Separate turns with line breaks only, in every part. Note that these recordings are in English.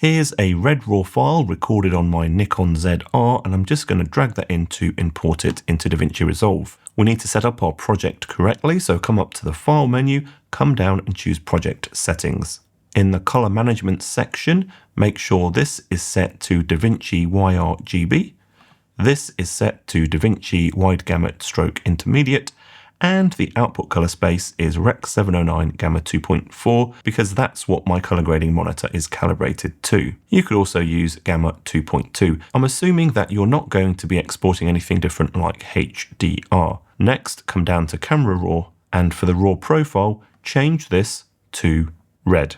Here's a red raw file recorded on my Nikon ZR, and I'm just going to drag that in to import it into DaVinci Resolve. We need to set up our project correctly, so come up to the File menu, come down and choose Project Settings. In the Color Management section, make sure this is set to DaVinci YRGB. This is set to DaVinci Wide Gamut Stroke Intermediate, and the output color space is Rec 709 Gamma 2.4 because that's what my color grading monitor is calibrated to. You could also use Gamma 2.2. I'm assuming that you're not going to be exporting anything different like HDR. Next, come down to Camera Raw, and for the raw profile, change this to red.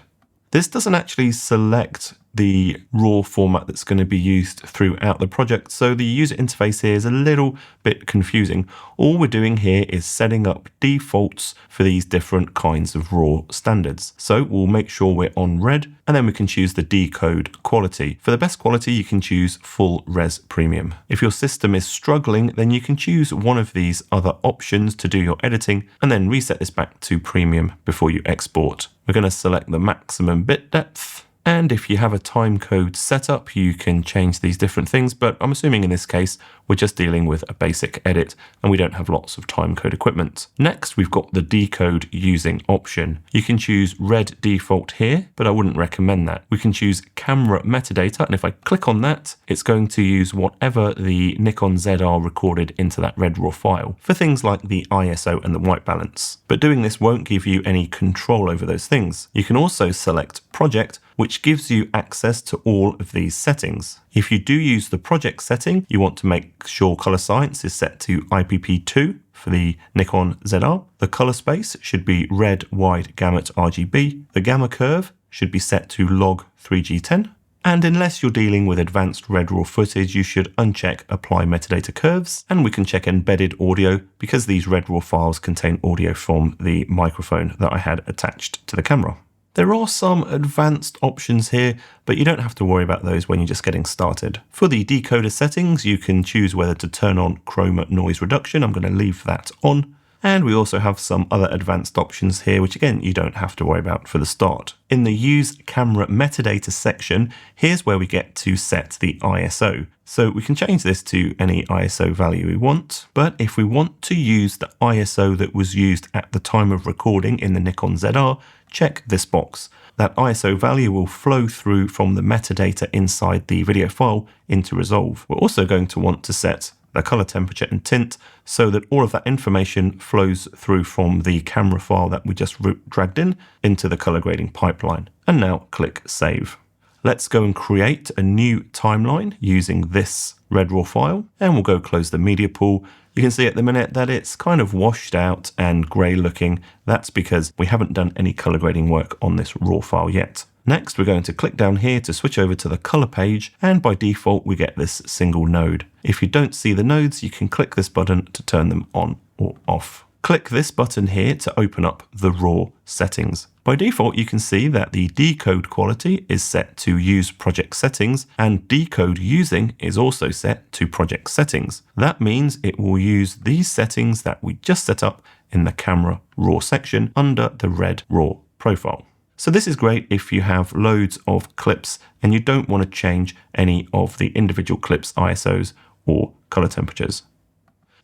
This doesn't actually select the raw format that's going to be used throughout the project, so the user interface here is a little bit confusing. All we're doing here is setting up defaults for these different kinds of raw standards. So we'll make sure we're on red, and then we can choose the decode quality. For the best quality, you can choose Full Res Premium. If your system is struggling, then you can choose one of these other options to do your editing, and then reset this back to premium before you export. We're going to select the maximum bit depth. And if you have a timecode setup, you can change these different things, but I'm assuming in this case, we're just dealing with a basic edit and we don't have lots of timecode equipment. Next, we've got the decode using option. You can choose red default here, but I wouldn't recommend that. We can choose camera metadata, and if I click on that, it's going to use whatever the Nikon ZR recorded into that red raw file for things like the ISO and the white balance. But doing this won't give you any control over those things. You can also select project, which gives you access to all of these settings. If you do use the project setting, you want to make sure color science is set to IPP2 for the Nikon ZR. The color space should be red wide gamut RGB. The gamma curve should be set to log 3G10. And unless you're dealing with advanced red raw footage, you should uncheck apply metadata curves, and we can check embedded audio because these red raw files contain audio from the microphone that I had attached to the camera. There are some advanced options here, but you don't have to worry about those when you're just getting started. For the decoder settings, you can choose whether to turn on chroma noise reduction. I'm going to leave that on. And we also have some other advanced options here, which again, you don't have to worry about for the start. In the Use Camera Metadata section, here's where we get to set the ISO. So we can change this to any ISO value we want, but if we want to use the ISO that was used at the time of recording in the Nikon ZR, check this box. That ISO value will flow through from the metadata inside the video file into Resolve. We're also going to want to set the color temperature and tint so that all of that information flows through from the camera file that we just dragged in into the color grading pipeline. And now click Save. Let's go and create a new timeline using this red raw file, and we'll go close the media pool. You can see at the minute that it's kind of washed out and grey looking. That's because we haven't done any color grading work on this raw file yet. Next, we're going to click down here to switch over to the color page, and by default, we get this single node. If you don't see the nodes, you can click this button to turn them on or off. Click this button here to open up the raw settings. By default, you can see that the decode quality is set to use project settings, and decode using is also set to project settings. That means it will use these settings that we just set up in the camera raw section under the red raw profile. So this is great if you have loads of clips and you don't want to change any of the individual clips ISOs or color temperatures.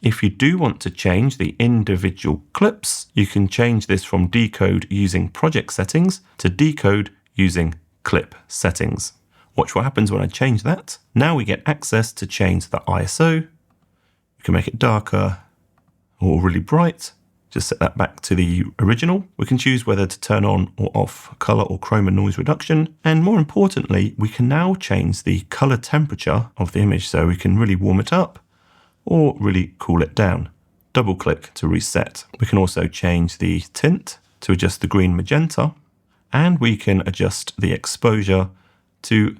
If you do want to change the individual clips, you can change this from decode using project settings to decode using clip settings. Watch what happens when I change that. Now we get access to change the ISO. We can make it darker or really bright. Just set that back to the original. We can choose whether to turn on or off color or chroma noise reduction. And more importantly, we can now change the color temperature of the image, so we can really warm it up or really cool it down. Double click to reset. We can also change the tint to adjust the green magenta, and we can adjust the exposure to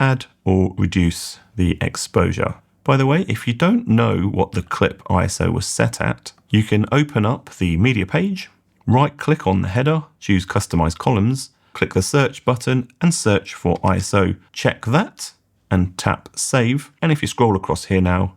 add or reduce the exposure. By the way, if you don't know what the clip ISO was set at, you can open up the media page, right click on the header, choose customize columns, click the search button and search for ISO. Check that and tap save. And if you scroll across here now,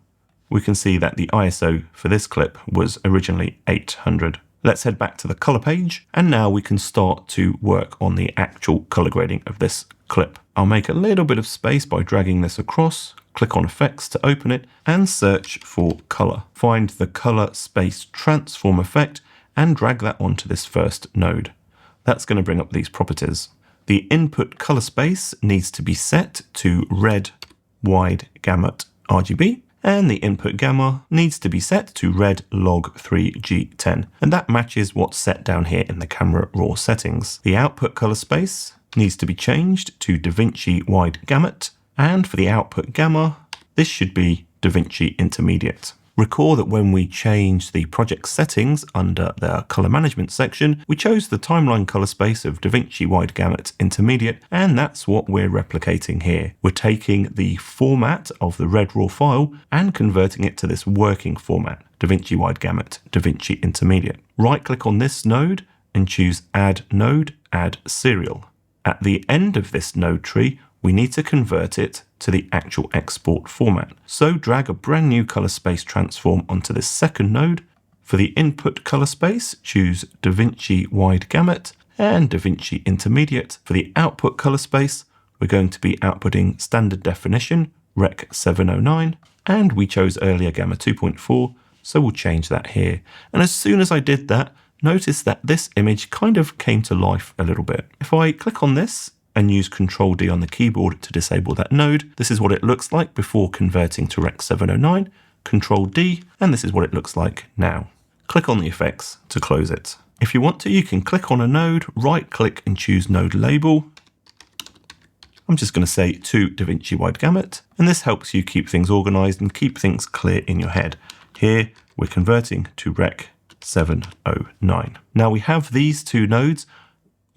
we can see that the ISO for this clip was originally 800. Let's head back to the color page, and now we can start to work on the actual color grading of this clip. I'll make a little bit of space by dragging this across, click on effects to open it, and search for color. Find the color space transform effect and drag that onto this first node. That's going to bring up these properties. The input color space needs to be set to red wide gamut RGB, and the input gamma needs to be set to red log 3G10, and that matches what's set down here in the camera raw settings. The output color space needs to be changed to DaVinci wide gamut, and for the output gamma, this should be DaVinci intermediate. Recall that when we changed the project settings under the color management section, we chose the timeline color space of DaVinci wide gamut intermediate, and that's what we're replicating here. We're taking the format of the red raw file and converting it to this working format, DaVinci wide gamut, DaVinci intermediate. Right click on this node and choose add node, add serial. At the end of this node tree, we need to convert it to the actual export format. So drag a brand new color space transform onto this second node. For the input color space, choose DaVinci wide gamut and DaVinci intermediate. For the output color space, we're going to be outputting standard definition, Rec 709, and we chose earlier Gamma 2.4, so we'll change that here. And as soon as I did that, notice that this image kind of came to life a little bit. If I click on this and use Ctrl D on the keyboard to disable that node, this is what it looks like before converting to Rec 709, Ctrl D, and this is what it looks like now. Click on the effects to close it. If you want to, you can click on a node, right click and choose node label. I'm just going to say to DaVinci wide gamut, and this helps you keep things organized and keep things clear in your head. Here we're converting to Rec 709. Now we have these two nodes.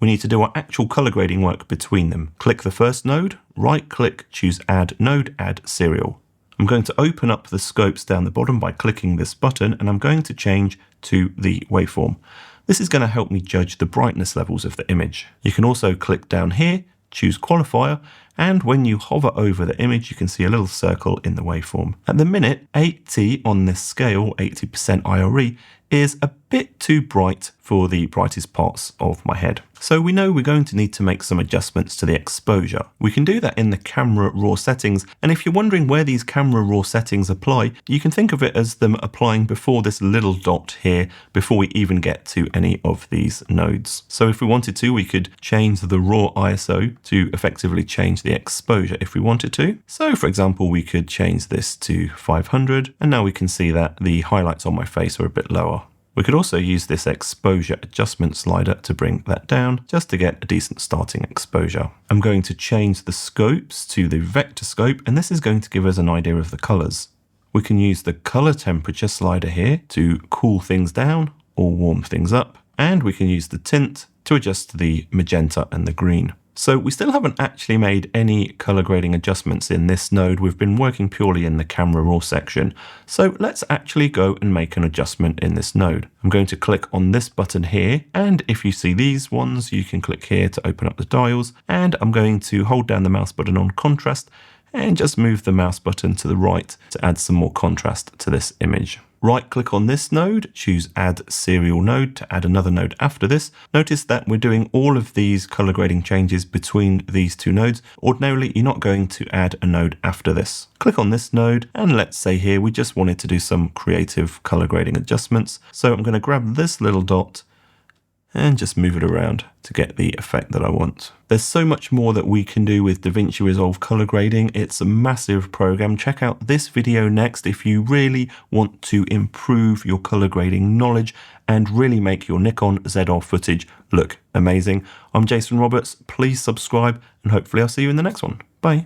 We need to do our actual color grading work between them. Click the first node, right click, choose add node, add serial. I'm going to open up the scopes down the bottom by clicking this button, and I'm going to change to the waveform. This is going to help me judge the brightness levels of the image. You can also click down here, choose qualifier, and when you hover over the image, you can see a little circle in the waveform. At the minute, 80 on this scale, 80% IRE, is a bit too bright for the brightest parts of my head. So we know we're going to need to make some adjustments to the exposure. We can do that in the camera raw settings, and if you're wondering where these camera raw settings apply, you can think of it as them applying before this little dot here, before we even get to any of these nodes. So if we wanted to, we could change the raw ISO to effectively change the exposure if we wanted to. So for example, we could change this to 500, and now we can see that the highlights on my face are a bit lower. We could also use this exposure adjustment slider to bring that down, just to get a decent starting exposure. I'm going to change the scopes to the vector scope, and this is going to give us an idea of the colors. We can use the color temperature slider here to cool things down or warm things up, and we can use the tint to adjust the magenta and the green. So we still haven't actually made any color grading adjustments in this node. We've been working purely in the camera raw section. So let's actually go and make an adjustment in this node. I'm going to click on this button here, and if you see these ones, you can click here to open up the dials, and I'm going to hold down the mouse button on contrast and just move the mouse button to the right to add some more contrast to this image. Right click on this node, choose add serial node to add another node after this. Notice that we're doing all of these color grading changes between these two nodes. Ordinarily, you're not going to add a node after this. Click on this node, and let's say here we just wanted to do some creative color grading adjustments. So I'm going to grab this little dot and just move it around to get the effect that I want. There's so much more that we can do with DaVinci Resolve color grading. It's a massive program. Check out this video next if you really want to improve your color grading knowledge and really make your Nikon ZR footage look amazing. I'm Jason Roberts. Please subscribe, and hopefully I'll see you in the next one. Bye.